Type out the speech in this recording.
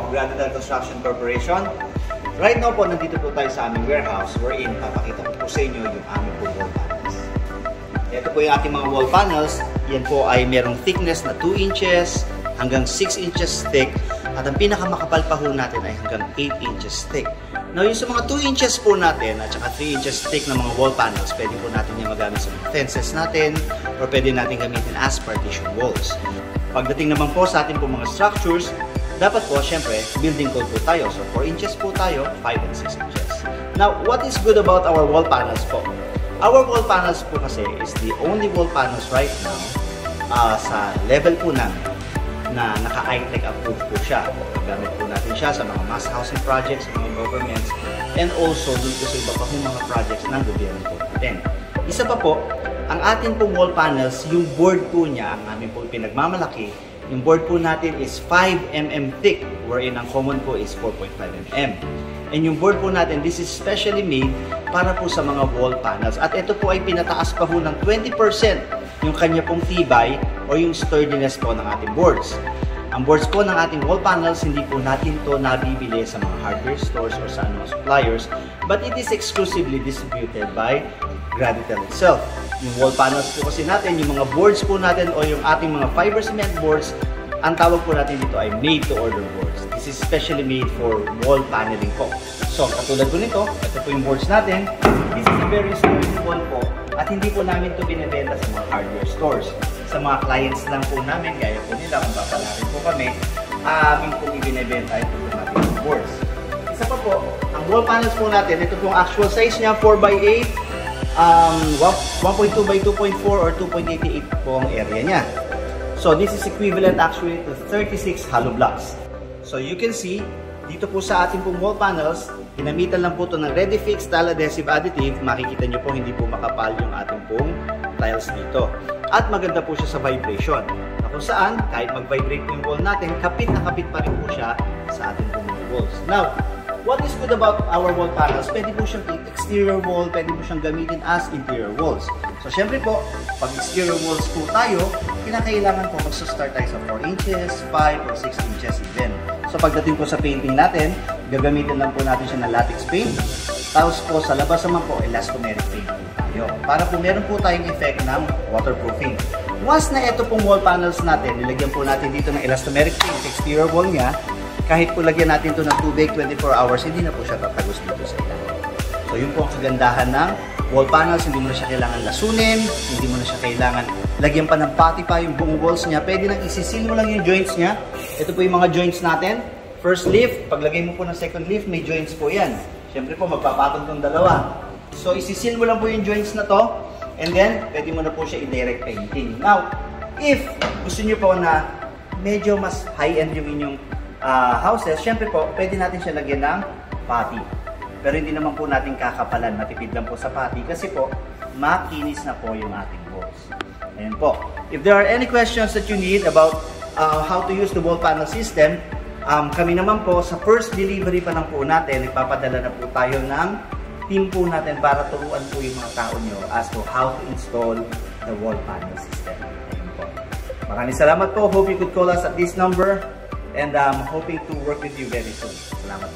Gradital Construction Corporation. Right now po, nandito po tayo sa aming warehouse wherein papakita ko po sa inyo yung aming po wall panels. Ito po yung ating mga wall panels. Yan po ay merong thickness na 2 inches hanggang 6 inches thick. At ang pinakamakapal pa ho natin ay hanggang 8 inches thick. Now, yung sa mga 2 inches po natin at saka 3 inches thick na mga wall panels, pwede po natin yung magamit sa mga fences natin or pwede natin gamitin as partition walls. Pagdating naman po sa ating po mga structures, dapat po, syempre, building code po tayo. So, 4 inches po tayo, 5 and 6 inches. Now, what is good about our wall panels po? Our wall panels po kasi is the only wall panels right now sa level po namin na naka-ITEC approved po siya. Gamit po natin siya sa mga mass housing projects, sa mga governments, and also dun po sa iba pa pong mga projects ng gobyerno po natin. Isa pa po, ang ating pong wall panels, yung board po niya, ang aming po pinagmamalaki, yung board po natin is 5 mm thick, wherein ang common po is 4.5 mm. And yung board po natin, this is specially made para po sa mga wall panels. At ito po ay pinataas pa po ng 20% yung kanya pong tibay o yung sturdiness po ng ating boards. Ang boards po ng ating wall panels, hindi po natin to nabibili sa mga hardware stores or sa mga suppliers, but it is exclusively distributed by Gradital itself. Yung wall panels po kasi natin, yung mga boards po natin o yung ating mga fiber cement boards, ang tawag po natin dito ay made to order boards. This is specially made for wall paneling po. So, katulad po nito, ito po yung boards natin. This is a very sturdy wall po at hindi po namin ito binibenta sa mga hardware stores. Sa mga clients lang po namin, gaya po nila, kung papalarin po kami, aming pong ibinibenta ito po natin yung boards. Isa pa po, ang wall panels po natin, ito pong actual size niya, 4x8, 1.2 by 2.4 or 2.88 po ang area niya. So this is equivalent actually to 36 hollow blocks. So you can see, dito po sa ating pong wall panels, ginamitan lang po ito ng Ready-Fix Tile Adhesive Additive. Makikita nyo po, hindi po makapal yung ating pong tiles dito. At maganda po siya sa vibration. Na kung saan, kahit mag-vibrate po yung wall natin, kapit na kapit pa rin po siya sa ating pong walls. Now, what is good about our wall panels? Pwede po siyang exterior wall, pwede po siyang gamitin as interior walls. So, syempre po, pag exterior walls po tayo, kinakailangan po mag-start tayo sa 4 inches, 5 or 6 inches even. So, pagdating po sa painting natin, gagamitin lang po natin siya ng latex paint. Tapos po, sa labas naman po, elastomeric paint po tayo. Para po meron po tayong effect ng waterproofing. Once na ito pong wall panels natin, nilagyan po natin dito ng elastomeric paint sa exterior wall niya, kahit po lagyan natin ito ng tubig 24 hours, hindi na po siya tatagos dito sa ilalim. So, yun po ang kagandahan ng wall panels. Hindi mo na siya kailangan lasunin, hindi mo na siya kailangan lagyan pa ng pati pa yung buong walls niya. Pwede nang isisil mo lang yung joints niya. Ito po yung mga joints natin. First lift, paglagay mo po ng second lift, may joints po yan. Siyempre po, magpapatong itong dalawa. So, isisil mo lang po yung joints na to, and then, pwede mo na po siya i-direct painting. Now, if gusto nyo po na medyo mas high-end yung inyong houses, syempre po, pwede natin siya lagyan ng pati. Pero hindi naman po natin kakapalan, matipid lang po sa pati kasi po, makinis na po yung ating walls. Ayan po. If there are any questions that you need about how to use the wall panel system, kami naman po, sa first delivery pa lang po natin, nagpapadala na po tayo ng team po natin para turuan po yung mga tao nyo as to how to install the wall panel system. Ayan po. Maraming salamat po. Hope you could call us at this number. And I'm hoping to work with you very soon. Salamat.